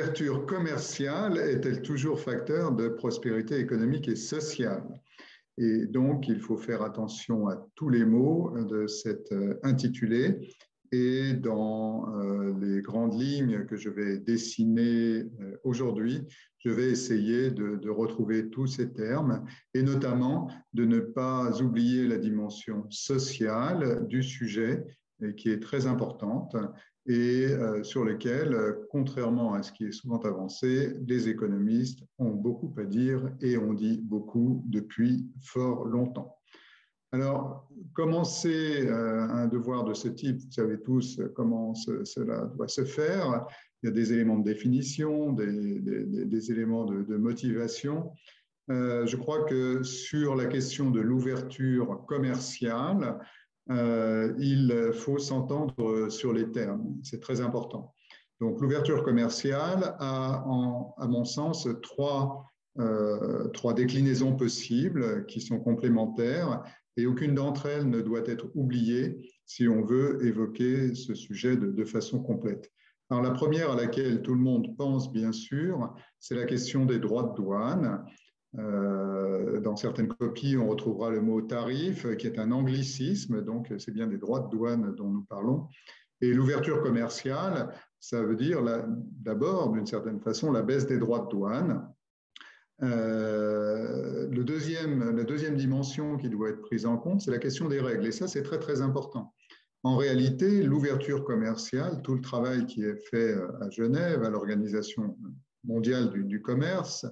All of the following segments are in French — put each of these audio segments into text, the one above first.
l'ouverture commerciale est-elle toujours facteur de prospérité économique et sociale? Et donc, il faut faire attention à tous les mots de cet intitulé. Et dans les grandes lignes que je vais dessiner aujourd'hui, je vais essayer de retrouver tous ces termes et notamment de ne pas oublier la dimension sociale du sujet qui est très importante et sur lequel, contrairement à ce qui est souvent avancé, les économistes ont beaucoup à dire et ont dit beaucoup depuis fort longtemps. Alors, comment c'est un devoir de ce type? Vous savez tous comment cela doit se faire. Il y a des éléments de définition, des éléments de motivation. Je crois que sur la question de l'ouverture commerciale, il faut s'entendre sur les termes. C'est très important. Donc, l'ouverture commerciale a, à mon sens, trois déclinaisons possibles qui sont complémentaires et aucune d'entre elles ne doit être oubliée si on veut évoquer ce sujet de façon complète. Alors, la première à laquelle tout le monde pense, bien sûr, c'est la question des droits de douane. Dans certaines copies, on retrouvera le mot tarif, qui est un anglicisme, donc c'est bien des droits de douane dont nous parlons. Et l'ouverture commerciale, ça veut dire d'abord, d'une certaine façon, la baisse des droits de douane. La deuxième dimension qui doit être prise en compte, c'est la question des règles. Et ça, c'est très, très important. En réalité, l'ouverture commerciale, tout le travail qui est fait à Genève, à l'Organisation mondiale du commerce,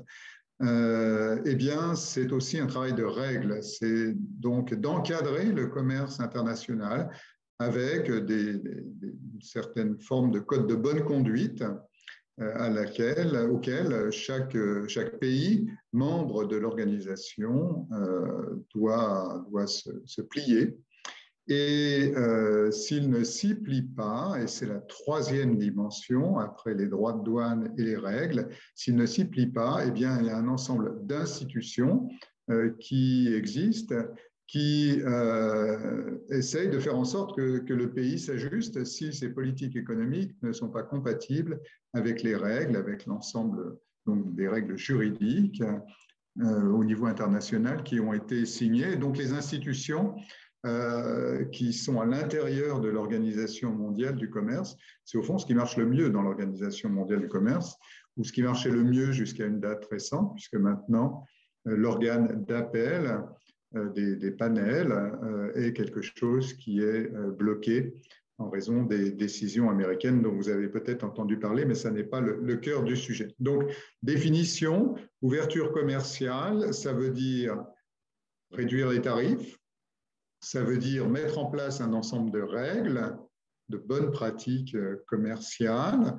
eh bien, c'est aussi un travail de règles. C'est donc d'encadrer le commerce international avec une certaine forme de code de bonne conduite auquel chaque pays membre de l'organisation doit se plier. Et s'il ne s'y plie pas, et c'est la troisième dimension, après les droits de douane et les règles, s'il ne s'y plie pas, eh bien, il y a un ensemble d'institutions qui existent, qui essayent de faire en sorte que le pays s'ajuste si ses politiques économiques ne sont pas compatibles avec les règles, avec l'ensemble des règles juridiques au niveau international qui ont été signées. Donc les institutions qui sont à l'intérieur de l'Organisation mondiale du commerce, c'est au fond ce qui marche le mieux dans l'Organisation mondiale du commerce, ou ce qui marchait le mieux jusqu'à une date récente, puisque maintenant l'organe d'appel des panels est quelque chose qui est bloqué en raison des décisions américaines dont vous avez peut-être entendu parler, mais ça n'est pas le cœur du sujet. Donc, définition, ouverture commerciale, ça veut dire réduire les tarifs, ça veut dire mettre en place un ensemble de règles, de bonnes pratiques commerciales,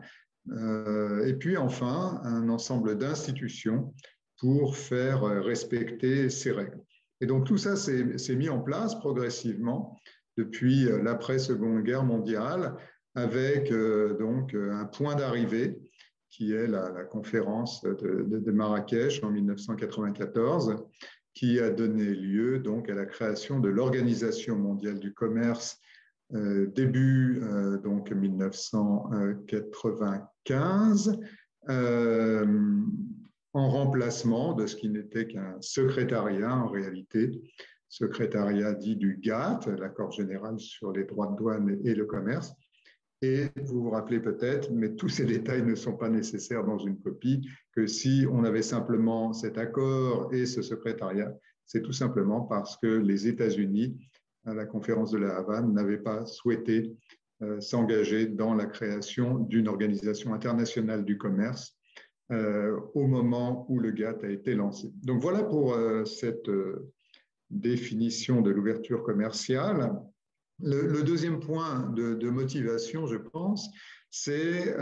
et puis enfin, un ensemble d'institutions pour faire respecter ces règles. Et donc tout ça s'est mis en place progressivement depuis l'après-Seconde Guerre mondiale avec donc un point d'arrivée qui est la conférence de Marrakech en 1994, qui a donné lieu donc à la création de l'Organisation mondiale du commerce début donc 1995, en remplacement de ce qui n'était qu'un secrétariat en réalité, secrétariat dit du GATT, l'accord général sur les droits de douane et le commerce. Et vous vous rappelez peut-être, mais tous ces détails ne sont pas nécessaires dans une copie, que si on avait simplement cet accord et ce secrétariat, c'est tout simplement parce que les États-Unis, à la conférence de la Havane, n'avaient pas souhaité s'engager dans la création d'une organisation internationale du commerce au moment où le GATT a été lancé. Donc voilà pour cette définition de l'ouverture commerciale. Le deuxième point de motivation, je pense, c'est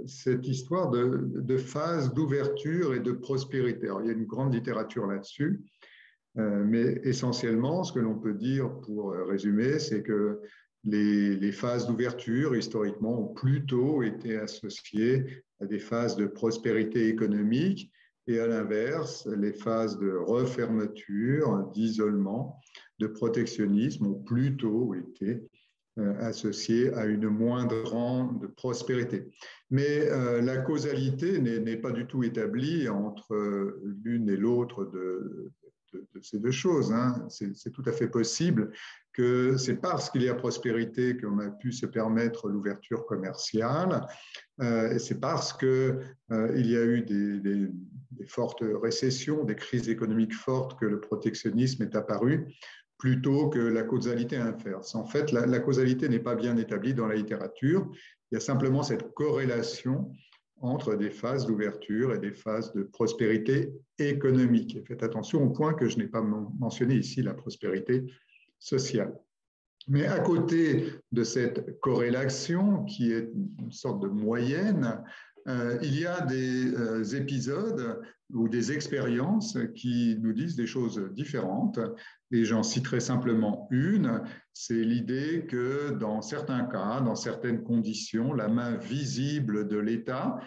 cette histoire de phase d'ouverture et de prospérité. Alors, il y a une grande littérature là-dessus, mais essentiellement, ce que l'on peut dire pour résumer, c'est que les phases d'ouverture, historiquement, ont plutôt été associées à des phases de prospérité économique et à l'inverse, les phases de refermeture, d'isolement, de protectionnisme ont plutôt été associée à une moindre prospérité. Mais la causalité n'est pas du tout établie entre l'une et l'autre de ces deux choses. Hein. C'est tout à fait possible que c'est parce qu'il y a prospérité qu'on a pu se permettre l'ouverture commerciale. C'est parce qu'il y a eu des fortes récessions, des crises économiques fortes que le protectionnisme est apparu, plutôt que la causalité inverse. En fait, la causalité n'est pas bien établie dans la littérature. Il y a simplement cette corrélation entre des phases d'ouverture et des phases de prospérité économique. Et faites attention au point que je n'ai pas mentionné ici, la prospérité sociale. Mais à côté de cette corrélation, qui est une sorte de moyenne, il y a des épisodes ou des expériences qui nous disent des choses différentes. Et j'en citerai simplement une, c'est l'idée que dans certains cas, dans certaines conditions, la main visible de l'État,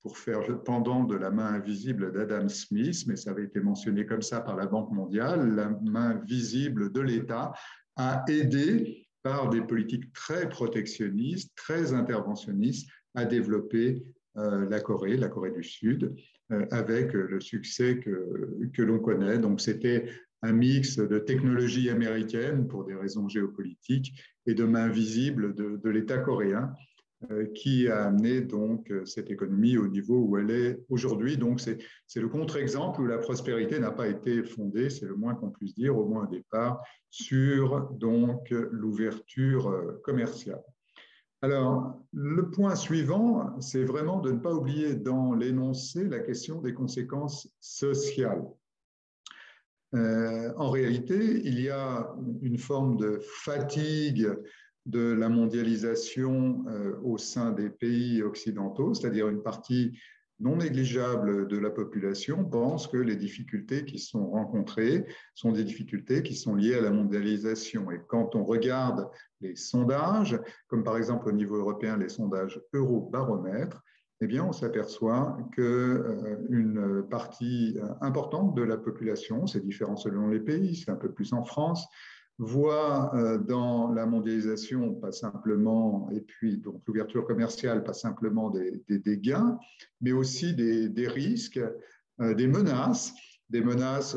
pour faire le pendant de la main invisible d'Adam Smith, mais ça avait été mentionné comme ça par la Banque mondiale, la main visible de l'État a aidé par des politiques très protectionnistes, très interventionnistes, à développer la Corée du Sud, avec le succès que l'on connaît. Donc c'était un mix de technologie américaine pour des raisons géopolitiques et de main visible de l'État coréen qui a amené donc cette économie au niveau où elle est aujourd'hui. Donc c'est le contre-exemple où la prospérité n'a pas été fondée, c'est le moins qu'on puisse dire, au moins au départ, sur donc l'ouverture commerciale. Alors, le point suivant, c'est vraiment de ne pas oublier dans l'énoncé la question des conséquences sociales. En réalité, il y a une forme de fatigue de la mondialisation au sein des pays occidentaux, c'est-à-dire une partie non négligeable de la population pense que les difficultés qui sont rencontrées sont des difficultés qui sont liées à la mondialisation. Et quand on regarde les sondages, comme par exemple au niveau européen les sondages Eurobaromètre, eh bien, on s'aperçoit qu'une partie importante de la population, c'est différent selon les pays, c'est un peu plus en France, voit dans la mondialisation pas simplement, et puis donc l'ouverture commerciale, pas simplement des gains, mais aussi des risques, des menaces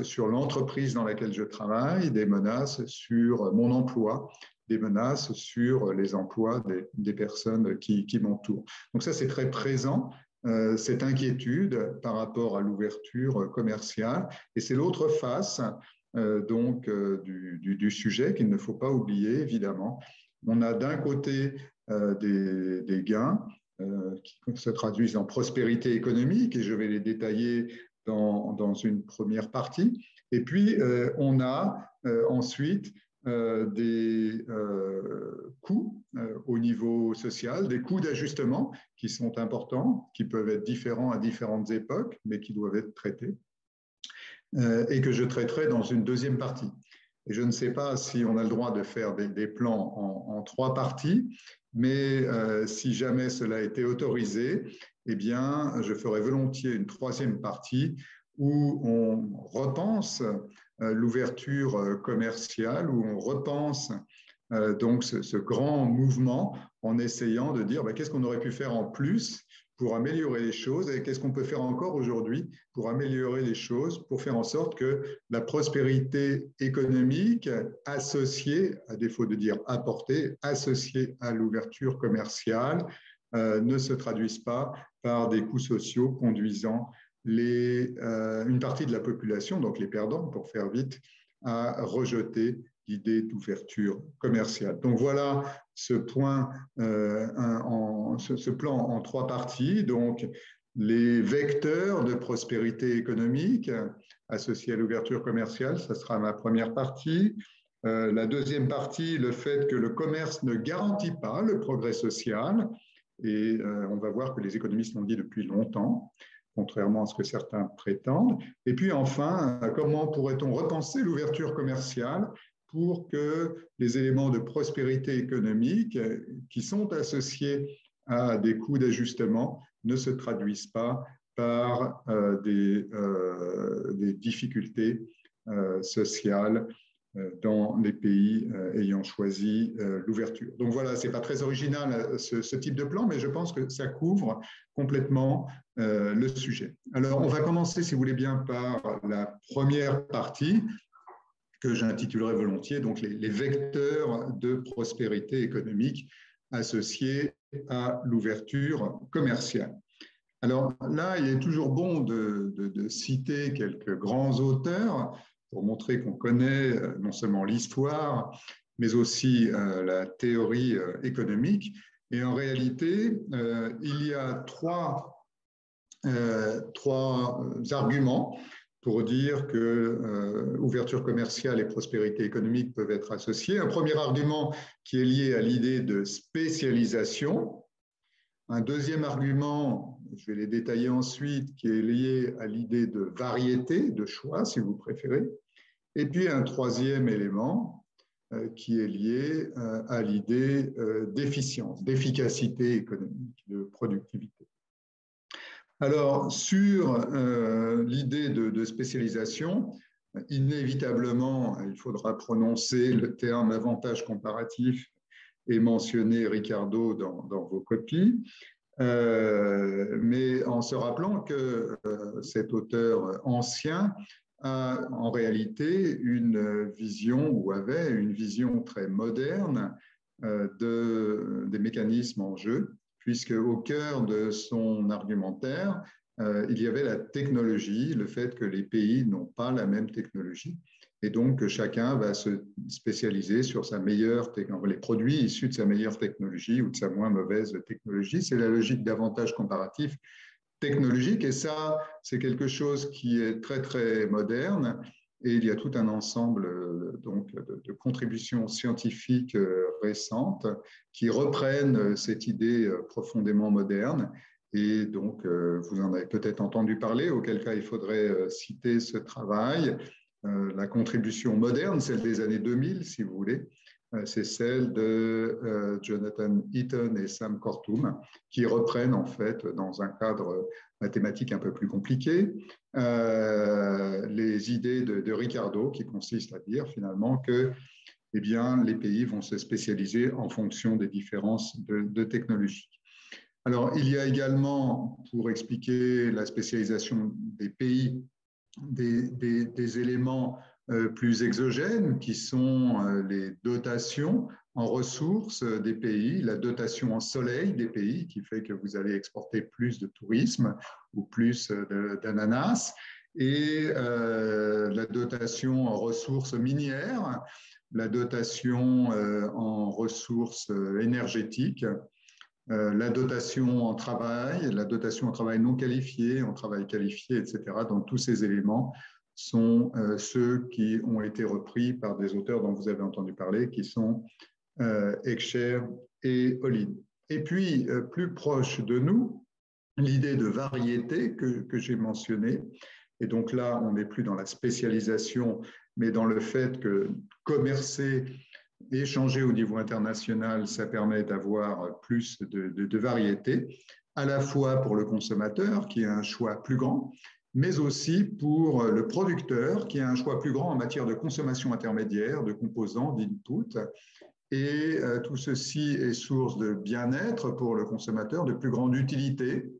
sur l'entreprise dans laquelle je travaille, des menaces sur mon emploi, des menaces sur les emplois des personnes qui m'entourent. Donc ça, c'est très présent, cette inquiétude par rapport à l'ouverture commerciale. Et c'est l'autre face du sujet qu'il ne faut pas oublier, évidemment. On a d'un côté des gains qui se traduisent en prospérité économique, et je vais les détailler dans une première partie. Et puis, on a ensuite des coûts au niveau social, des coûts d'ajustement qui sont importants, qui peuvent être différents à différentes époques, mais qui doivent être traités, et que je traiterai dans une deuxième partie. Et je ne sais pas si on a le droit de faire des plans en trois parties, mais si jamais cela a été autorisé, eh bien, je ferai volontiers une troisième partie où on repense l'ouverture commerciale, où on repense donc ce grand mouvement en essayant de dire qu'est-ce qu'on aurait pu faire en plus pour améliorer les choses et qu'est-ce qu'on peut faire encore aujourd'hui pour améliorer les choses, pour faire en sorte que la prospérité économique associée, à défaut de dire apportée, associée à l'ouverture commerciale, ne se traduise pas par des coûts sociaux conduisant une partie de la population, donc les perdants, pour faire vite, à rejeter l'idée d'ouverture commerciale. Donc voilà ce point, ce plan en trois parties. Donc les vecteurs de prospérité économique associés à l'ouverture commerciale, ça sera ma première partie. La deuxième partie, le fait que le commerce ne garantit pas le progrès social. Et on va voir que les économistes l'ont dit depuis longtemps, contrairement à ce que certains prétendent. Et puis enfin, comment pourrait-on repenser l'ouverture commerciale pour que les éléments de prospérité économique qui sont associés à des coûts d'ajustement ne se traduisent pas par des difficultés sociales dans les pays ayant choisi l'ouverture. Donc voilà, ce n'est pas très original ce type de plan, mais je pense que ça couvre complètement le sujet. Alors, on va commencer, si vous voulez bien, par la première partie que j'intitulerai volontiers, donc les vecteurs de prospérité économique associés à l'ouverture commerciale. Alors là, il est toujours bon de citer quelques grands auteurs pour montrer qu'on connaît non seulement l'histoire, mais aussi la théorie économique. Et en réalité, il y a trois arguments pour dire que ouverture commerciale et prospérité économique peuvent être associées. Un premier argument qui est lié à l'idée de spécialisation. Un deuxième argument, je vais les détailler ensuite, qui est lié à l'idée de variété, de choix, si vous préférez. Et puis un troisième élément qui est lié à l'idée d'efficience, d'efficacité économique, de productivité. Alors, sur l'idée de spécialisation, inévitablement, il faudra prononcer le terme avantage comparatif et mentionner Ricardo dans vos copies, mais en se rappelant que cet auteur ancien a en réalité une vision, ou avait une vision très moderne des mécanismes en jeu, puisque au cœur de son argumentaire, il y avait la technologie, le fait que les pays n'ont pas la même technologie, et donc que chacun va se spécialiser sur les produits issus de sa meilleure technologie ou de sa moins mauvaise technologie. C'est la logique d'avantage comparatif technologique, et ça, c'est quelque chose qui est très, très moderne, et il y a tout un ensemble donc, de contributions scientifiques récentes qui reprennent cette idée profondément moderne. Et donc, vous en avez peut-être entendu parler, auquel cas il faudrait citer ce travail. La contribution moderne, celle des années 2000, si vous voulez, c'est celle de Jonathan Eaton et Sam Kortum, qui reprennent en fait, dans un cadre mathématique un peu plus compliqué, les idées de Ricardo, qui consistent à dire finalement que eh bien, les pays vont se spécialiser en fonction des différences de technologie. Alors, il y a également, pour expliquer la spécialisation des pays, des éléments plus exogènes qui sont les dotations en ressources des pays, la dotation en soleil des pays qui fait que vous allez exporter plus de tourisme ou plus d'ananas, et la dotation en ressources minières, la dotation en ressources énergétiques, la dotation en travail non qualifié, en travail qualifié, etc. Donc, tous ces éléments sont ceux qui ont été repris par des auteurs dont vous avez entendu parler, qui sont Heckscher et Olin. Et puis, plus proche de nous, l'idée de variété que j'ai mentionnée. Et donc là, on n'est plus dans la spécialisation, mais dans le fait que commercer, échanger au niveau international, ça permet d'avoir plus de variété, à la fois pour le consommateur, qui a un choix plus grand, mais aussi pour le producteur, qui a un choix plus grand en matière de consommation intermédiaire, de composants, d'input. Et tout ceci est source de bien-être pour le consommateur, de plus grande utilité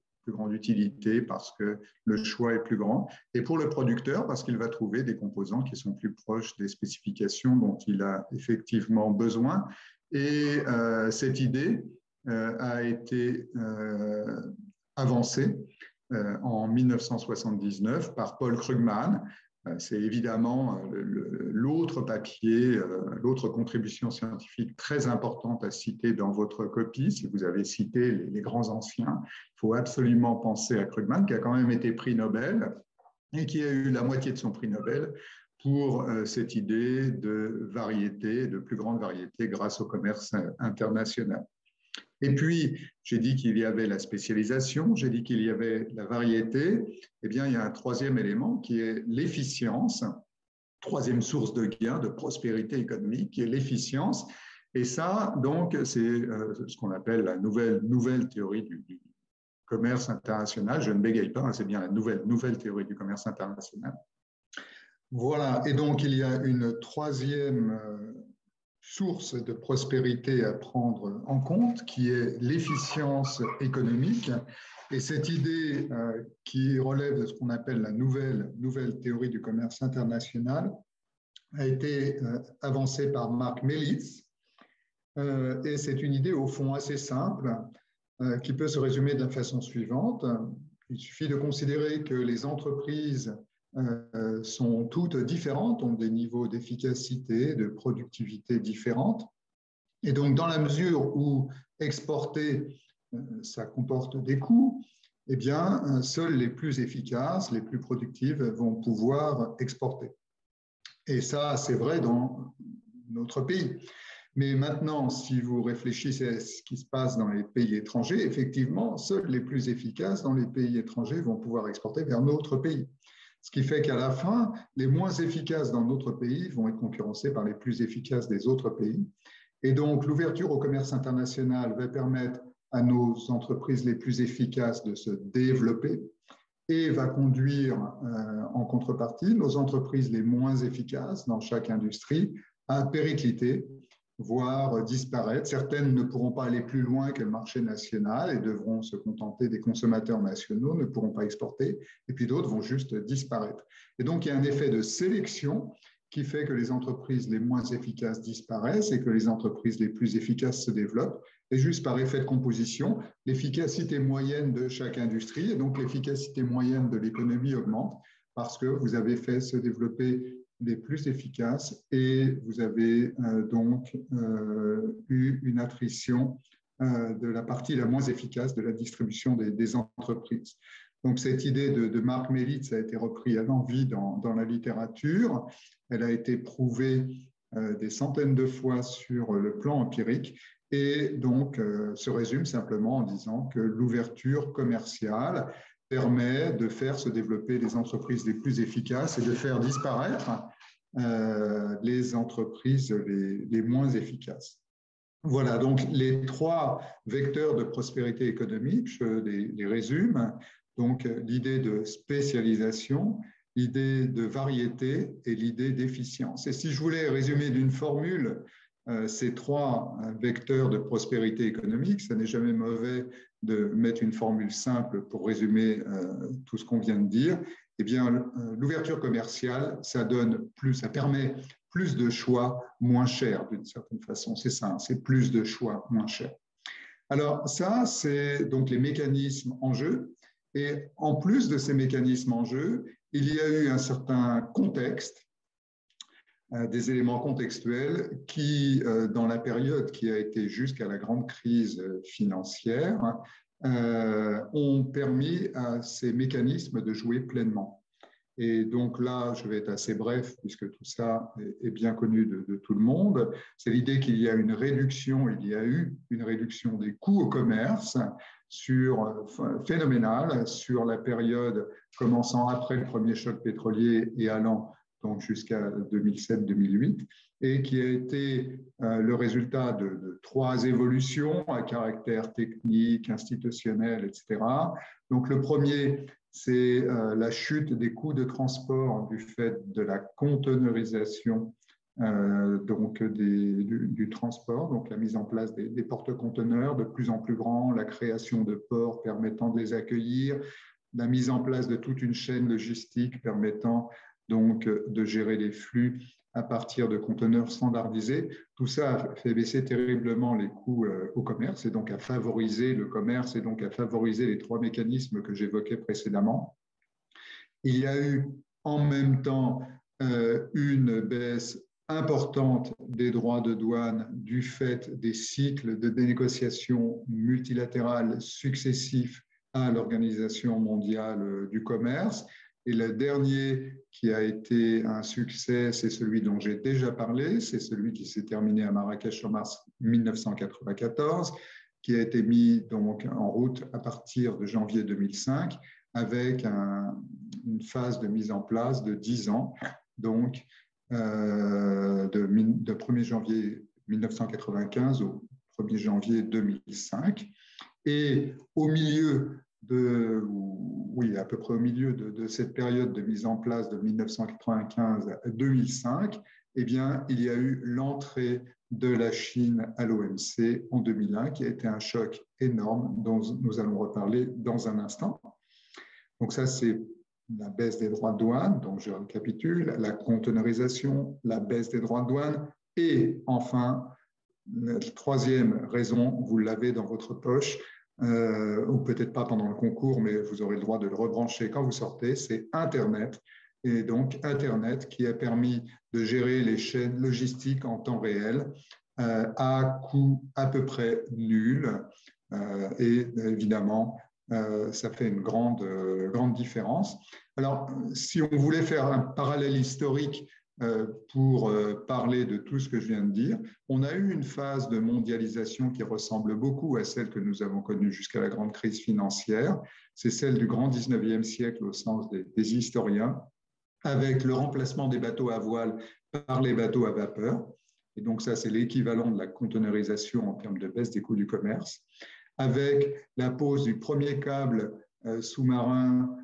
parce que le choix est plus grand, et pour le producteur parce qu'il va trouver des composants qui sont plus proches des spécifications dont il a effectivement besoin. Et cette idée a été avancée en 1979 par Paul Krugman. C'est évidemment l'autre papier, l'autre contribution scientifique très importante à citer dans votre copie. Si vous avez cité les grands anciens, il faut absolument penser à Krugman, qui a quand même été prix Nobel et qui a eu la moitié de son prix Nobel pour cette idée de variété, de plus grande variété grâce au commerce international. Et puis, j'ai dit qu'il y avait la spécialisation, j'ai dit qu'il y avait la variété. Eh bien, il y a un troisième élément qui est l'efficience, troisième source de gain, de prospérité économique, qui est l'efficience. Et ça, donc, c'est ce qu'on appelle la nouvelle théorie du commerce international. Je ne bégaye pas, c'est bien la nouvelle théorie du commerce international. Voilà, et donc il y a une troisième source de prospérité à prendre en compte, qui est l'efficience économique. Et cette idée qui relève de ce qu'on appelle la nouvelle théorie du commerce international a été avancée par Mark Mellitz. Et c'est une idée au fond assez simple qui peut se résumer de la façon suivante. Il suffit de considérer que les entreprises sont toutes différentes, ont des niveaux d'efficacité, de productivité différentes. Et donc, dans la mesure où exporter, ça comporte des coûts, eh bien, seules les plus efficaces, les plus productives vont pouvoir exporter. Et ça, c'est vrai dans notre pays. Mais maintenant, si vous réfléchissez à ce qui se passe dans les pays étrangers, effectivement, seuls les plus efficaces dans les pays étrangers vont pouvoir exporter vers notre pays. Ce qui fait qu'à la fin, les moins efficaces dans notre pays vont être concurrencés par les plus efficaces des autres pays. Et donc, l'ouverture au commerce international va permettre à nos entreprises les plus efficaces de se développer et va conduire en contrepartie nos entreprises les moins efficaces dans chaque industrie à péricliter, voire disparaître. Certaines ne pourront pas aller plus loin que le marché national et devront se contenter des consommateurs nationaux, ne pourront pas exporter, et puis d'autres vont juste disparaître. Et donc, il y a un effet de sélection qui fait que les entreprises les moins efficaces disparaissent et que les entreprises les plus efficaces se développent. Et juste par effet de composition, l'efficacité moyenne de chaque industrie et donc l'efficacité moyenne de l'économie augmente parce que vous avez fait se développer les plus efficaces et vous avez donc eu une attrition de la partie la moins efficace de la distribution des entreprises. Donc cette idée de Mark Mellitz a été reprise à l'envi dans la littérature. Elle a été prouvée des centaines de fois sur le plan empirique et donc se résume simplement en disant que l'ouverture commerciale permet de faire se développer les entreprises les plus efficaces et de faire disparaître les entreprises les moins efficaces. Voilà, donc les trois vecteurs de prospérité économique, je les résume. Donc l'idée de spécialisation, l'idée de variété et l'idée d'efficience. Et si je voulais résumer d'une formule ces trois vecteurs de prospérité économique, ça n'est jamais mauvais de mettre une formule simple pour résumer tout ce qu'on vient de dire. Eh bien, l'ouverture commerciale, ça donne plus, ça permet plus de choix moins chers d'une certaine façon. C'est ça, c'est plus de choix moins chers. Alors ça, c'est donc les mécanismes en jeu. Et en plus de ces mécanismes en jeu, il y a eu un certain contexte, des éléments contextuels qui, dans la période qui a été jusqu'à la grande crise financière, ont permis à ces mécanismes de jouer pleinement. Et donc là, je vais être assez bref puisque tout ça est bien connu de tout le monde. C'est l'idée qu'il y a une réduction, il y a eu une réduction des coûts au commerce phénoménale sur la période commençant après le premier choc pétrolier et allant donc jusqu'à 2007-2008, et qui a été le résultat de trois évolutions à caractère technique, institutionnel, etc. Donc le premier, c'est la chute des coûts de transport du fait de la conteneurisation donc du transport, donc la mise en place des porte-conteneurs de plus en plus grands, la création de ports permettant de les accueillir, la mise en place de toute une chaîne logistique permettant donc de gérer les flux à partir de conteneurs standardisés. Tout ça a fait baisser terriblement les coûts au commerce et donc a favorisé le commerce et donc a favorisé les trois mécanismes que j'évoquais précédemment. Il y a eu en même temps une baisse importante des droits de douane du fait des cycles de négociations multilatérales successifs à l'Organisation mondiale du commerce. Et le dernier qui a été un succès, c'est celui dont j'ai déjà parlé, c'est celui qui s'est terminé à Marrakech en mars 1994, qui a été mis donc en route à partir de janvier 2005, avec une phase de mise en place de 10 ans, donc de 1er janvier 1995 au 1er janvier 2005. Et au milieu oui, à peu près au milieu de cette période de mise en place de 1995 à 2005, eh bien, il y a eu l'entrée de la Chine à l'OMC en 2001, qui a été un choc énorme dont nous allons reparler dans un instant. Donc ça, c'est la baisse des droits de douane, donc je récapitule, la conteneurisation, la baisse des droits de douane, et enfin, la troisième raison, vous l'avez dans votre poche, ou peut-être pas pendant le concours, mais vous aurez le droit de le rebrancher quand vous sortez, c'est Internet. Et donc Internet qui a permis de gérer les chaînes logistiques en temps réel à coût à peu près nul. Et évidemment, ça fait une grande différence. Alors, si on voulait faire un parallèle historique pour parler de tout ce que je viens de dire, on a eu une phase de mondialisation qui ressemble beaucoup à celle que nous avons connue jusqu'à la grande crise financière. C'est celle du grand 19e siècle au sens des historiens, avec le remplacement des bateaux à voile par les bateaux à vapeur. Et donc ça, c'est l'équivalent de la conteneurisation en termes de baisse des coûts du commerce, avec la pose du premier câble sous-marin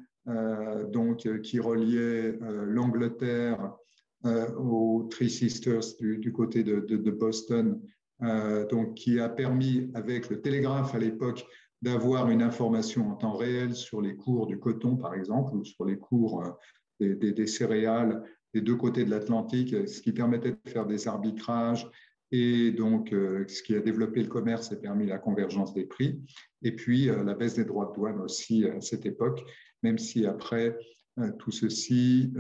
qui reliait l'Angleterre aux Three Sisters du côté de Boston, donc qui a permis, avec le télégraphe à l'époque, d'avoir une information en temps réel sur les cours du coton, par exemple, ou sur les cours des céréales des deux côtés de l'Atlantique, ce qui permettait de faire des arbitrages et donc ce qui a développé le commerce et permis la convergence des prix. Et puis la baisse des droits de douane aussi à cette époque, même si après tout ceci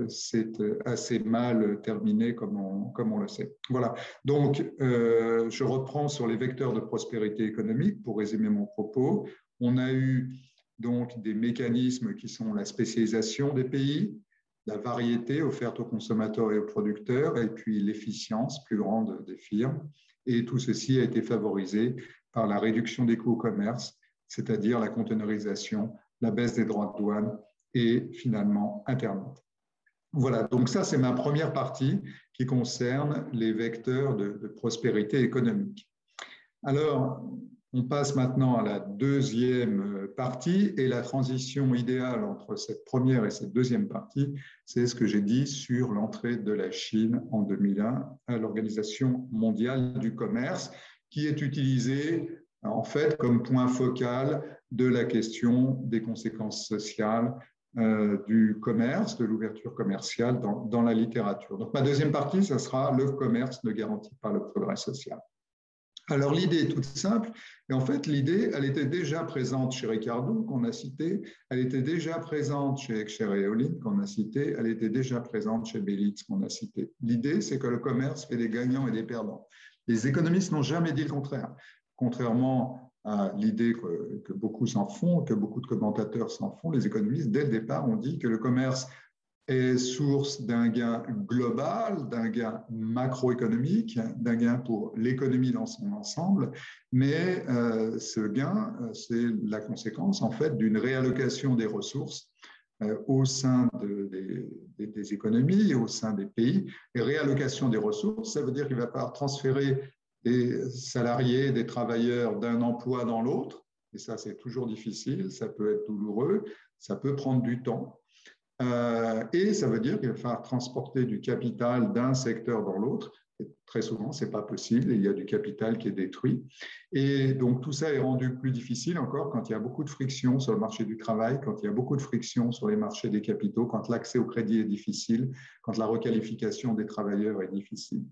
s'est assez mal terminé comme on le sait. Voilà, donc je reprends sur les vecteurs de prospérité économique pour résumer mon propos. On a eu donc des mécanismes qui sont la spécialisation des pays, la variété offerte aux consommateurs et aux producteurs, et puis l'efficience plus grande des firmes. Et tout ceci a été favorisé par la réduction des coûts au commerce, c'est-à-dire la conteneurisation, la baisse des droits de douane et finalement Internet. Voilà, donc ça c'est ma première partie qui concerne les vecteurs de prospérité économique. Alors, on passe maintenant à la deuxième partie et la transition idéale entre cette première et cette deuxième partie, c'est ce que j'ai dit sur l'entrée de la Chine en 2001 à l'Organisation mondiale du commerce, qui est utilisée en fait comme point focal de la question des conséquences sociales du commerce, de l'ouverture commerciale dans la littérature. Donc ma deuxième partie, ça sera le commerce ne garantit pas le progrès social. Alors l'idée est toute simple, et en fait l'idée, elle était déjà présente chez Ricardo, qu'on a cité, elle était déjà présente chez Heckscher et Olin, qu'on a cité, elle était déjà présente chez Bellitz, qu'on a cité. L'idée, c'est que le commerce fait des gagnants et des perdants. Les économistes n'ont jamais dit le contraire, contrairement à l'idée que beaucoup s'en font, que beaucoup de commentateurs s'en font. Les économistes, dès le départ, ont dit que le commerce est source d'un gain global, d'un gain macroéconomique, d'un gain pour l'économie dans son ensemble, mais ce gain, c'est la conséquence en fait d'une réallocation des ressources au sein des économies, au sein des pays. Et réallocation des ressources, ça veut dire qu'il va falloir transférer des salariés, des travailleurs d'un emploi dans l'autre, et ça c'est toujours difficile, ça peut être douloureux, ça peut prendre du temps. Et ça veut dire qu'il va falloir transporter du capital d'un secteur dans l'autre. Et très souvent, ce n'est pas possible. Il y a du capital qui est détruit. Et donc, tout ça est rendu plus difficile encore quand il y a beaucoup de friction sur le marché du travail, quand il y a beaucoup de friction sur les marchés des capitaux, quand l'accès au crédit est difficile, quand la requalification des travailleurs est difficile.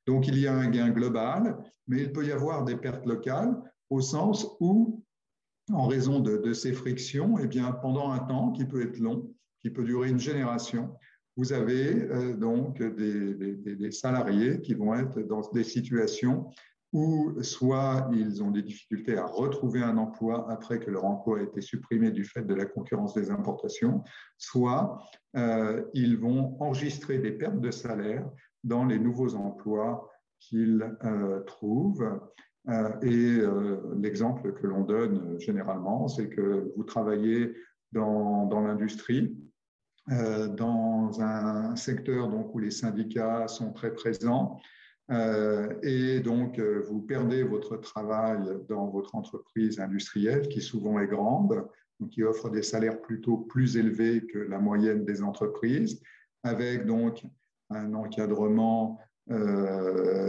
Donc, il y a un gain global, mais il peut y avoir des pertes locales au sens où, en raison de ces frictions, eh bien, pendant un temps qui peut être long, qui peut durer une génération, vous avez donc des salariés qui vont être dans des situations où soit ils ont des difficultés à retrouver un emploi après que leur emploi a été supprimé du fait de la concurrence des importations, soit ils vont enregistrer des pertes de salaire dans les nouveaux emplois qu'ils trouvent. L'exemple que l'on donne généralement, c'est que vous travaillez dans l'industrie, dans un secteur donc, où les syndicats sont très présents, Et donc vous perdez votre travail dans votre entreprise industrielle qui souvent est grande, donc qui offre des salaires plutôt plus élevés que la moyenne des entreprises, avec donc un encadrement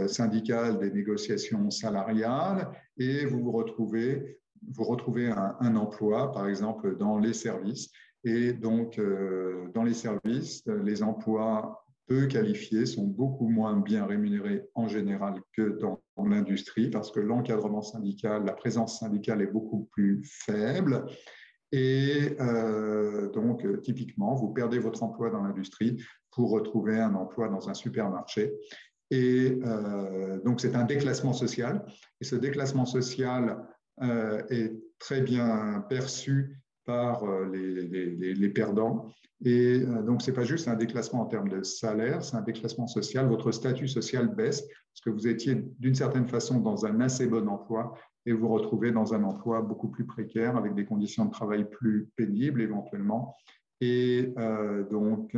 syndical des négociations salariales, et vous retrouvez un emploi, par exemple, dans les services. Et donc, dans les services, les emplois peu qualifiés sont beaucoup moins bien rémunérés en général que dans l'industrie, parce que l'encadrement syndical, la présence syndicale est beaucoup plus faible. Et donc, typiquement, vous perdez votre emploi dans l'industrie pour retrouver un emploi dans un supermarché. Et donc, c'est un déclassement social. Et ce déclassement social est très bien perçu par les perdants. Et donc, ce n'est pas juste un déclassement en termes de salaire, c'est un déclassement social. Votre statut social baisse parce que vous étiez d'une certaine façon dans un assez bon emploi et vous retrouvez dans un emploi beaucoup plus précaire avec des conditions de travail plus pénibles éventuellement. Et donc,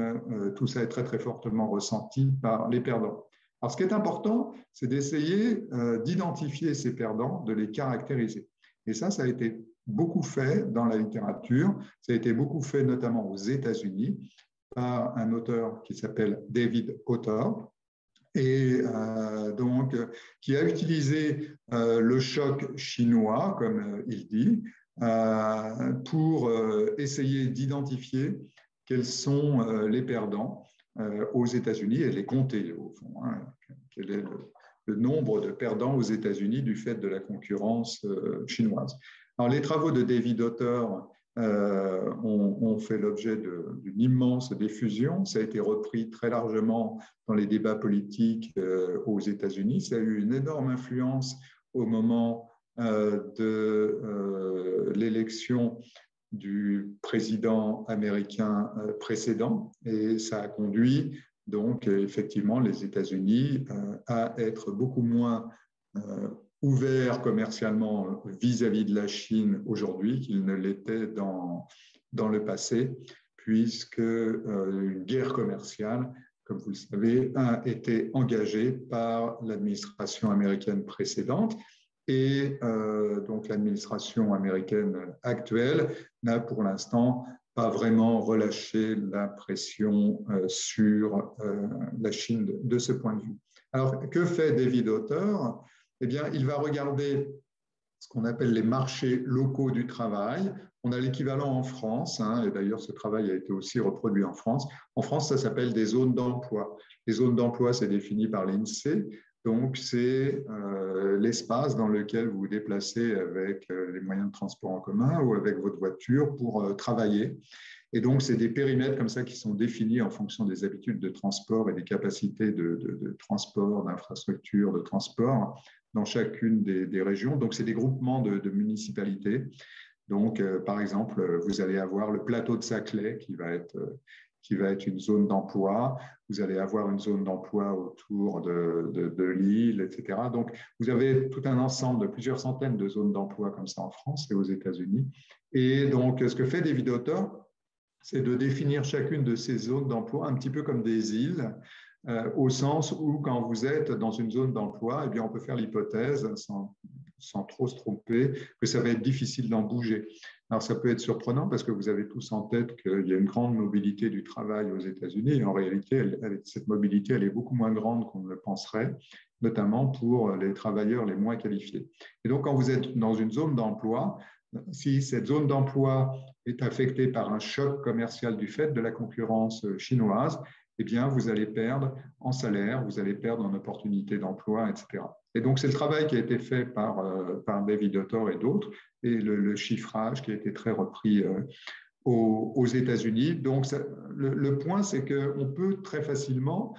tout ça est très, très fortement ressenti par les perdants. Alors, ce qui est important, c'est d'essayer d'identifier ces perdants, de les caractériser. Et ça a été beaucoup fait dans la littérature. Ça a été beaucoup fait notamment aux États-Unis par un auteur qui s'appelle David Autor, et donc qui a utilisé le choc chinois, comme il dit, pour essayer d'identifier quels sont les perdants aux États-Unis et les compter au fond. Hein, quel est le nombre de perdants aux États-Unis du fait de la concurrence chinoise. Alors, les travaux de David Autor ont fait l'objet d'une immense diffusion. Ça a été repris très largement dans les débats politiques aux États-Unis. Ça a eu une énorme influence au moment de l'élection du président américain précédent, et ça a conduit donc effectivement les États-Unis à être beaucoup moins ouverts commercialement vis-à-vis de la Chine aujourd'hui qu'ils ne l'étaient dans le passé, puisque une guerre commerciale, comme vous le savez, a été engagée par l'administration américaine précédente. Et donc l'administration américaine actuelle n'a pour l'instant pas vraiment relâché la pression sur la Chine de ce point de vue. Alors, que fait David Autor? Eh bien, il va regarder ce qu'on appelle les marchés locaux du travail. On a l'équivalent en France, hein, et d'ailleurs ce travail a été aussi reproduit en France. En France, ça s'appelle des zones d'emploi. Les zones d'emploi, c'est défini par l'INSEE. Donc, c'est l'espace dans lequel vous vous déplacez avec les moyens de transport en commun ou avec votre voiture pour travailler. Et donc, c'est des périmètres comme ça qui sont définis en fonction des habitudes de transport et des capacités de transport, d'infrastructure, de transport dans chacune des régions. Donc, c'est des groupements de municipalités. Donc, par exemple, vous allez avoir le plateau de Saclay qui va être une zone d'emploi. Vous allez avoir une zone d'emploi autour de Lille, etc. Donc, vous avez tout un ensemble de plusieurs centaines de zones d'emploi comme ça en France et aux États-Unis. Et donc, ce que fait David Autor, c'est de définir chacune de ces zones d'emploi un petit peu comme des îles, au sens où quand vous êtes dans une zone d'emploi, eh bien, on peut faire l'hypothèse, sans trop se tromper, que ça va être difficile d'en bouger. Alors, ça peut être surprenant parce que vous avez tous en tête qu'il y a une grande mobilité du travail aux États-Unis. Et en réalité, cette mobilité, elle est beaucoup moins grande qu'on ne le penserait, notamment pour les travailleurs les moins qualifiés. Et donc, quand vous êtes dans une zone d'emploi, si cette zone d'emploi est affectée par un choc commercial du fait de la concurrence chinoise, eh bien, vous allez perdre en salaire, vous allez perdre en opportunités d'emploi, etc. Et donc, c'est le travail qui a été fait par David Autor et d'autres, et le chiffrage qui a été très repris aux États-Unis. Donc, le point, c'est qu'on peut très facilement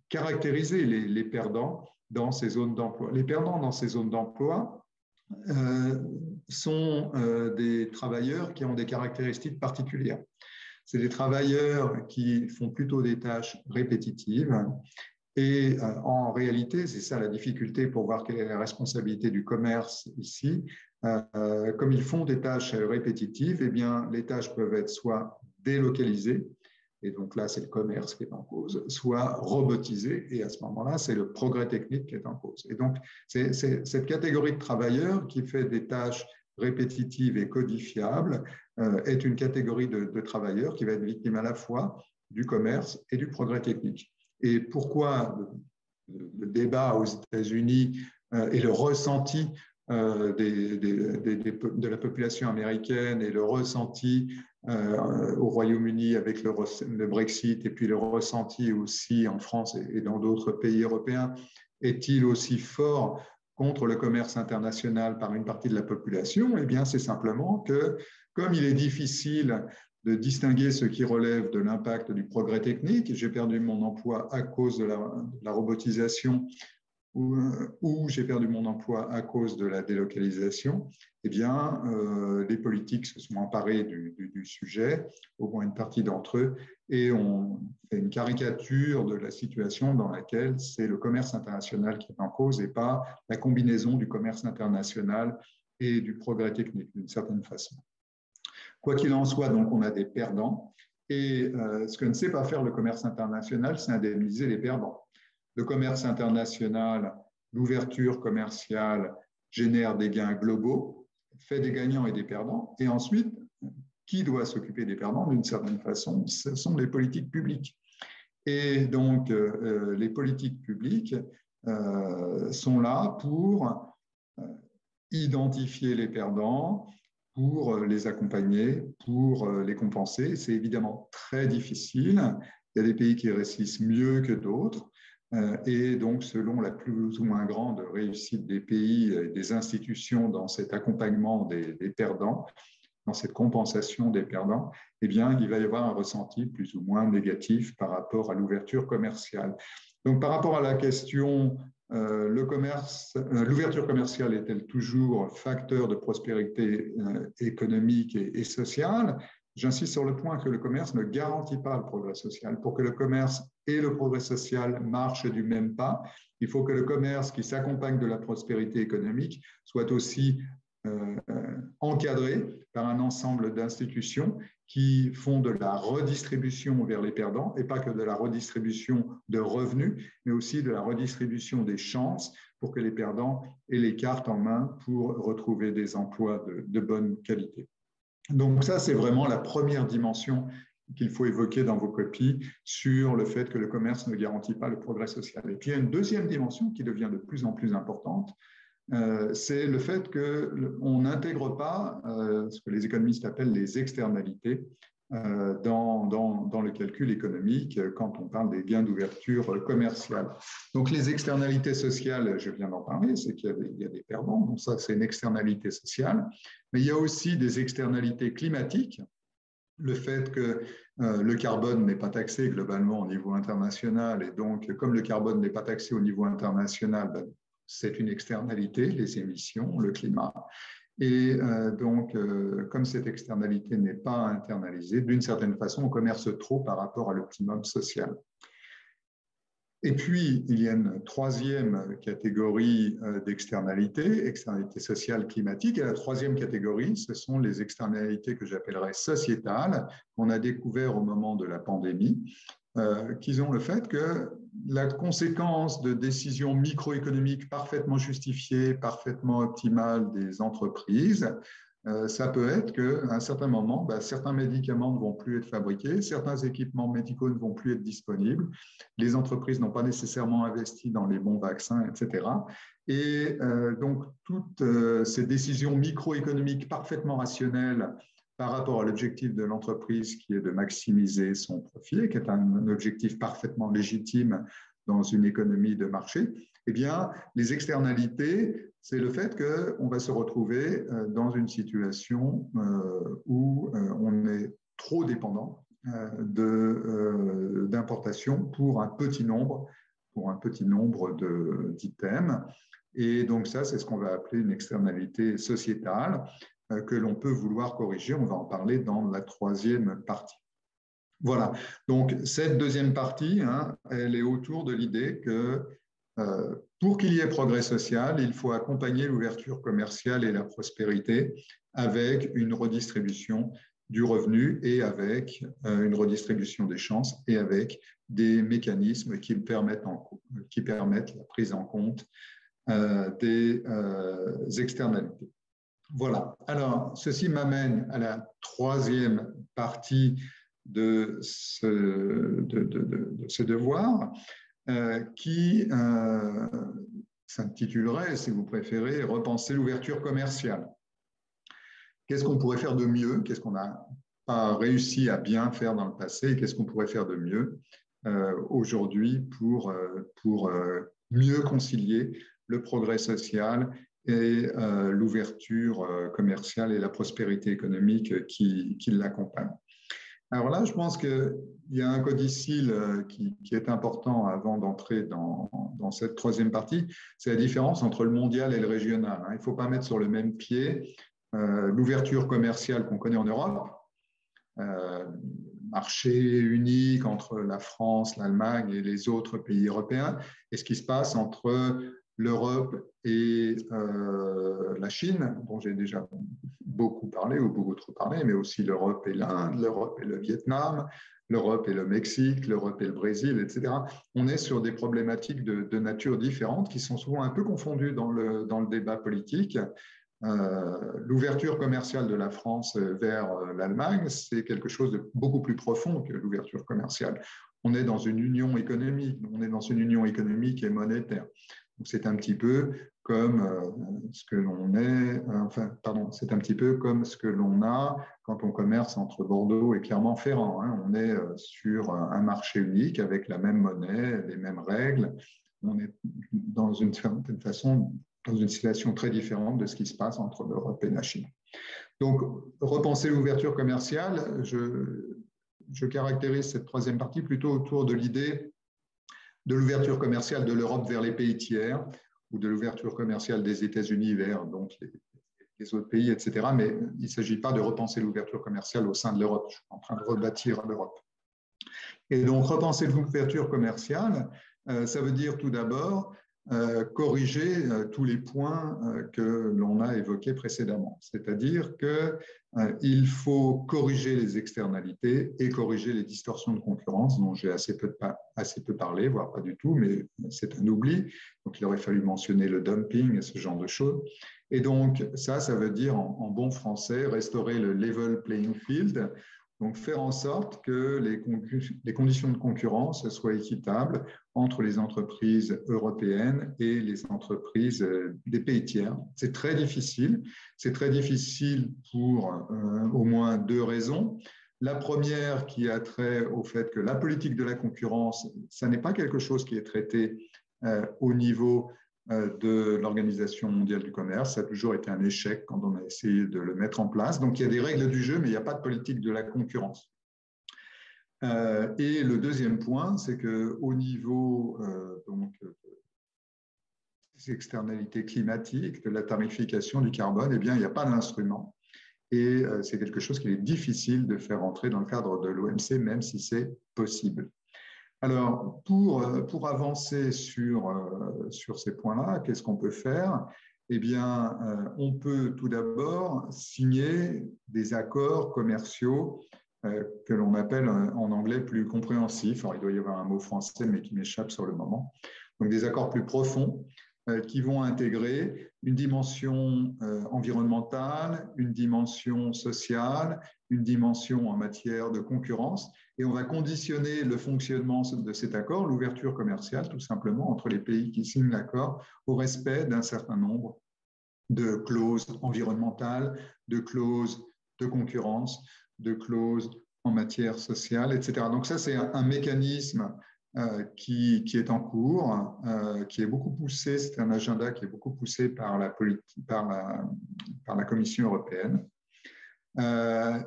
caractériser les perdants dans ces zones d'emploi. Les perdants dans ces zones d'emploi sont des travailleurs qui ont des caractéristiques particulières. C'est des travailleurs qui font plutôt des tâches répétitives. Et en réalité, c'est ça la difficulté pour voir quelle est la responsabilité du commerce ici. Comme ils font des tâches répétitives, eh bien, les tâches peuvent être soit délocalisées, et donc là, c'est le commerce qui est en cause, soit robotisé, et à ce moment-là, c'est le progrès technique qui est en cause. Et donc, c'est cette catégorie de travailleurs qui fait des tâches répétitives et codifiables est une catégorie de travailleurs qui va être victime à la fois du commerce et du progrès technique. Et pourquoi le débat aux États-Unis et le ressenti de la population américaine et le ressenti au Royaume-Uni avec le Brexit et puis le ressenti aussi en France et dans d'autres pays européens est-il aussi fort contre le commerce international par une partie de la population? Eh bien, c'est simplement que, comme il est difficile de distinguer ce qui relève de l'impact du progrès technique, j'ai perdu mon emploi à cause de la robotisation, ou j'ai perdu mon emploi à cause de la délocalisation, eh bien, les politiques se sont emparés du sujet, au moins une partie d'entre eux, et on fait une caricature de la situation dans laquelle c'est le commerce international qui est en cause et pas la combinaison du commerce international et du progrès technique, d'une certaine façon. Quoi qu'il en soit, donc, on a des perdants, et ce que ne sait pas faire le commerce international, c'est indemniser les perdants. Le commerce international, l'ouverture commerciale génère des gains globaux, fait des gagnants et des perdants. Et ensuite, qui doit s'occuper des perdants d'une certaine façon? Ce sont les politiques publiques. Et donc, les politiques publiques sont là pour identifier les perdants, pour les accompagner, pour les compenser. C'est évidemment très difficile. Il y a des pays qui réussissent mieux que d'autres. Et donc, selon la plus ou moins grande réussite des pays et des institutions dans cet accompagnement des perdants, dans cette compensation des perdants, eh bien, il va y avoir un ressenti plus ou moins négatif par rapport à l'ouverture commerciale. Donc, par rapport à la question, l'ouverture commerciale est-elle toujours facteur de prospérité économique et sociale? J'insiste sur le point que le commerce ne garantit pas le progrès social. Pour que le commerce et le progrès social marchent du même pas, il faut que le commerce qui s'accompagne de la prospérité économique soit aussi encadré par un ensemble d'institutions qui font de la redistribution vers les perdants, et pas que de la redistribution de revenus, mais aussi de la redistribution des chances pour que les perdants aient les cartes en main pour retrouver des emplois de bonne qualité. Donc ça, c'est vraiment la première dimension qu'il faut évoquer dans vos copies sur le fait que le commerce ne garantit pas le progrès social. Et puis il y a une deuxième dimension qui devient de plus en plus importante, c'est le fait qu'on n'intègre pas ce que les économistes appellent les externalités dans le calcul économique quand on parle des gains d'ouverture commerciale. Donc les externalités sociales, je viens d'en parler, c'est qu'il y a des perdants, donc ça c'est une externalité sociale, mais il y a aussi des externalités climatiques. Le fait que le carbone n'est pas taxé globalement au niveau international, et donc comme le carbone n'est pas taxé au niveau international, ben, c'est une externalité, les émissions, le climat. Et donc, comme cette externalité n'est pas internalisée, d'une certaine façon, on commerce trop par rapport à l'optimum social. Et puis, il y a une troisième catégorie d'externalités, externalités sociales climatiques. Et la troisième catégorie, ce sont les externalités que j'appellerais sociétales, qu'on a découvert au moment de la pandémie, qui ont le fait que la conséquence de décisions microéconomiques parfaitement justifiées, parfaitement optimales des entreprises, ça peut être qu'à un certain moment, certains médicaments ne vont plus être fabriqués, certains équipements médicaux ne vont plus être disponibles, les entreprises n'ont pas nécessairement investi dans les bons vaccins, etc. Et donc, toutes ces décisions microéconomiques parfaitement rationnelles par rapport à l'objectif de l'entreprise qui est de maximiser son profit, qui est un objectif parfaitement légitime dans une économie de marché, eh bien, les externalités, c'est le fait qu'on va se retrouver dans une situation où on est trop dépendant d'importations pour un petit nombre d'items. Et donc ça, c'est ce qu'on va appeler une externalité sociétale que l'on peut vouloir corriger. On va en parler dans la troisième partie. Voilà, donc cette deuxième partie, elle est autour de l'idée que pour qu'il y ait progrès social, il faut accompagner l'ouverture commerciale et la prospérité avec une redistribution du revenu et avec une redistribution des chances et avec des mécanismes qui permettent la prise en compte des externalités. Voilà. Alors, ceci m'amène à la troisième partie de ce devoir qui s'intitulerait, si vous préférez, « Repenser l'ouverture commerciale ». Qu'est-ce qu'on pourrait faire de mieux? Qu'est-ce qu'on n'a pas réussi à bien faire dans le passé? Et qu'est-ce qu'on pourrait faire de mieux aujourd'hui pour mieux concilier le progrès social et l'ouverture commerciale et la prospérité économique qui l'accompagnent? Alors là, je pense qu'il y a un codicile qui est important avant d'entrer dans cette troisième partie, c'est la différence entre le mondial et le régional. Il ne faut pas mettre sur le même pied l'ouverture commerciale qu'on connaît en Europe, marché unique entre la France, l'Allemagne et les autres pays européens, et ce qui se passe entre l'Europe et la Chine, dont j'ai déjà beaucoup parlé ou beaucoup trop parlé, mais aussi l'Europe et l'Inde, l'Europe et le Vietnam, l'Europe et le Mexique, l'Europe et le Brésil, etc. On est sur des problématiques de nature différente qui sont souvent un peu confondues dans le débat politique. L'ouverture commerciale de la France vers l'Allemagne, c'est quelque chose de beaucoup plus profond que l'ouverture commerciale. On est dans une union économique, et monétaire. C'est un petit peu comme ce que l'on est, c'est un petit peu comme ce que l'on a quand on commerce entre Bordeaux et Clermont-Ferrand. On est sur un marché unique avec la même monnaie, les mêmes règles. On est dans une certaine façon dans une situation très différente de ce qui se passe entre l'Europe et la Chine. Donc, repenser l'ouverture commerciale, je caractérise cette troisième partie plutôt autour de l'idée de l'ouverture commerciale de l'Europe vers les pays tiers ou de l'ouverture commerciale des États-Unis vers donc, les autres pays, etc. Mais il ne s'agit pas de repenser l'ouverture commerciale au sein de l'Europe. Je suis en train de rebâtir l'Europe. Et donc, repenser l'ouverture commerciale, ça veut dire tout d'abord corriger tous les points que l'on a évoqués précédemment. C'est-à-dire qu'il faut corriger les externalités et corriger les distorsions de concurrence dont j'ai assez peu parlé, voire pas du tout, mais c'est un oubli. Donc, il aurait fallu mentionner le dumping et ce genre de choses. Et donc, ça veut dire en bon français restaurer le level playing field. Donc, faire en sorte que les conditions de concurrence soient équitables entre les entreprises européennes et les entreprises des pays tiers. C'est très difficile. C'est très difficile pour au moins deux raisons. La première qui a trait au fait que la politique de la concurrence, ça n'est pas quelque chose qui est traité au niveau de l'Organisation mondiale du commerce. Ça a toujours été un échec quand on a essayé de le mettre en place. Donc, il y a des règles du jeu, mais il n'y a pas de politique de la concurrence. Et le deuxième point, c'est qu'au niveau des externalités climatiques, de la tarification du carbone, eh bien, il n'y a pas d'instrument. Et c'est quelque chose qu'il est difficile de faire entrer dans le cadre de l'OMC, même si c'est possible. Alors, pour avancer sur ces points-là, qu'est-ce qu'on peut faire? Eh bien, on peut tout d'abord signer des accords commerciaux que l'on appelle en anglais plus compréhensifs. Alors, il doit y avoir un mot français, mais qui m'échappe sur le moment. Donc, des accords plus profonds qui vont intégrer une dimension environnementale, une dimension sociale, une dimension en matière de concurrence. Et on va conditionner le fonctionnement de cet accord, l'ouverture commerciale, tout simplement, entre les pays qui signent l'accord, au respect d'un certain nombre de clauses environnementales, de clauses de concurrence, de clauses en matière sociale, etc. Donc ça, c'est un mécanisme qui est en cours, qui est beaucoup poussé, c'est un agenda qui est beaucoup poussé par la Commission européenne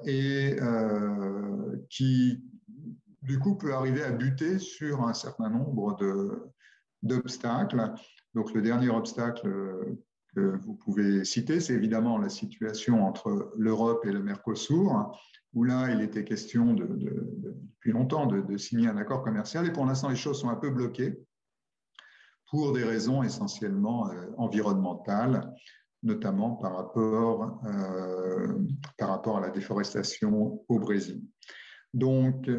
et qui, du coup, peut arriver à buter sur un certain nombre d'obstacles. Donc, le dernier obstacle que vous pouvez citer, c'est évidemment la situation entre l'Europe et le Mercosur, où là, il était question depuis longtemps de signer un accord commercial. Et pour l'instant, les choses sont un peu bloquées pour des raisons essentiellement environnementales, notamment par rapport à la déforestation au Brésil. Donc,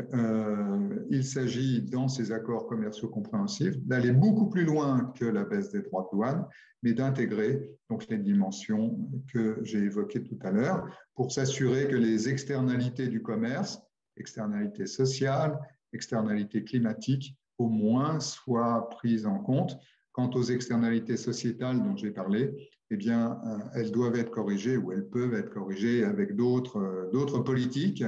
il s'agit, dans ces accords commerciaux compréhensifs, d'aller beaucoup plus loin que la baisse des droits de douane, mais d'intégrer donc les dimensions que j'ai évoquées tout à l'heure pour s'assurer que les externalités du commerce, externalités sociales, externalités climatiques, au moins soient prises en compte. Quant aux externalités sociétales dont j'ai parlé, eh bien, elles doivent être corrigées ou elles peuvent être corrigées avec d'autres politiques.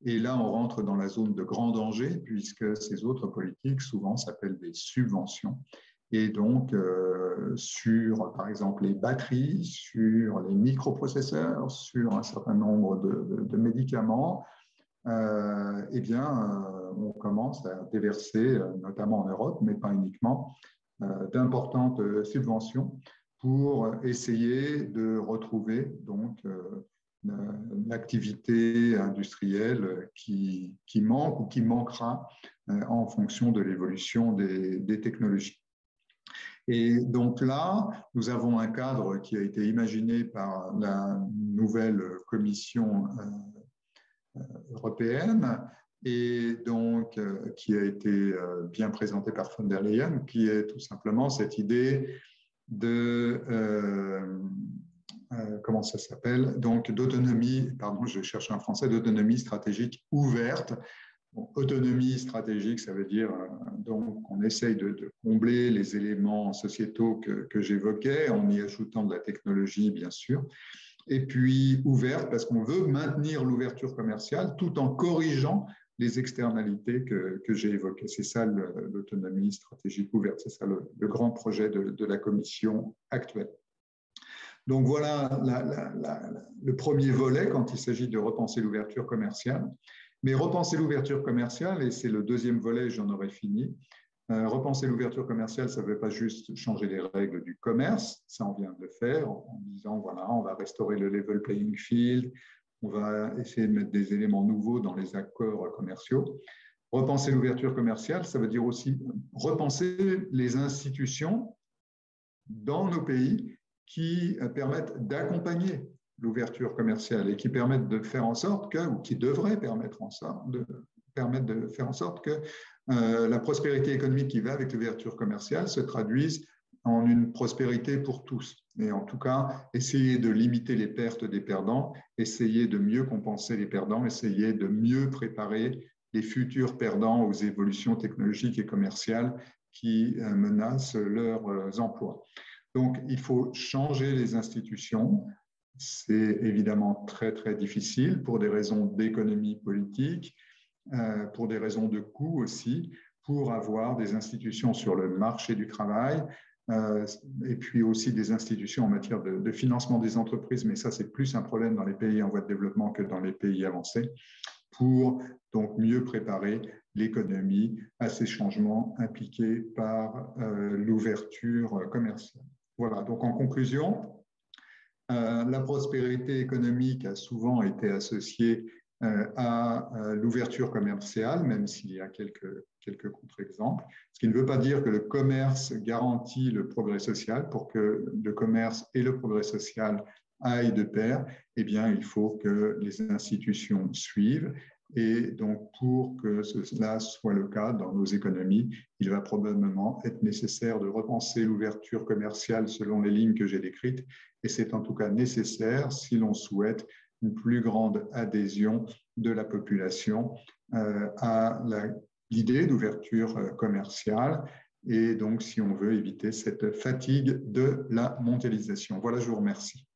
Et là, on rentre dans la zone de grand danger, puisque ces autres politiques, souvent, s'appellent des subventions. Et donc, sur, par exemple, les batteries, sur les microprocesseurs, sur un certain nombre de médicaments, eh bien, on commence à déverser, notamment en Europe, mais pas uniquement, d'importantes subventions pour essayer de retrouver donc l'activité industrielle qui manque ou qui manquera en fonction de l'évolution des technologies. Et donc là, nous avons un cadre qui a été imaginé par la nouvelle Commission européenne et donc qui a été bien présenté par von der Leyen, qui est tout simplement cette idée de comment ça s'appelle, donc d'autonomie, pardon, je cherche un français, d'autonomie stratégique ouverte. Bon, autonomie stratégique, ça veut dire donc qu'on essaye de combler les éléments sociétaux que j'évoquais, en y ajoutant de la technologie, bien sûr. Et puis ouverte, parce qu'on veut maintenir l'ouverture commerciale tout en corrigeant les externalités que j'ai évoquées. C'est ça l'autonomie stratégique ouverte, c'est ça le grand projet de la Commission actuelle. Donc voilà le premier volet quand il s'agit de repenser l'ouverture commerciale. Mais repenser l'ouverture commerciale, et c'est le deuxième volet, j'en aurai fini, repenser l'ouverture commerciale, ça ne veut pas juste changer les règles du commerce, ça on vient de le faire en disant voilà, on va restaurer le level playing field, on va essayer de mettre des éléments nouveaux dans les accords commerciaux. Repenser l'ouverture commerciale, ça veut dire aussi repenser les institutions dans nos pays qui permettent d'accompagner l'ouverture commerciale et qui permettent de faire en sorte que, ou qui devraient permettre de faire en sorte que la prospérité économique qui va avec l'ouverture commerciale se traduise en une prospérité pour tous. Et en tout cas, essayer de limiter les pertes des perdants, essayer de mieux compenser les perdants, essayer de mieux préparer les futurs perdants aux évolutions technologiques et commerciales qui menacent leurs emplois. Donc, il faut changer les institutions. C'est évidemment très, très difficile pour des raisons d'économie politique, pour des raisons de coût aussi, pour avoir des institutions sur le marché du travail, et puis aussi des institutions en matière de financement des entreprises, mais ça, c'est plus un problème dans les pays en voie de développement que dans les pays avancés, pour donc mieux préparer l'économie à ces changements impliqués par l'ouverture commerciale. Voilà, donc en conclusion, la prospérité économique a souvent été associée à l'ouverture commerciale, même s'il y a quelques contre-exemples, ce qui ne veut pas dire que le commerce garantit le progrès social. Pour que le commerce et le progrès social aillent de pair, eh bien, il faut que les institutions suivent. Et donc, pour que cela soit le cas dans nos économies, il va probablement être nécessaire de repenser l'ouverture commerciale selon les lignes que j'ai décrites. Et c'est en tout cas nécessaire si l'on souhaite une plus grande adhésion de la population à l'idée d'ouverture commerciale. Et donc, si on veut éviter cette fatigue de la mondialisation. Voilà, je vous remercie.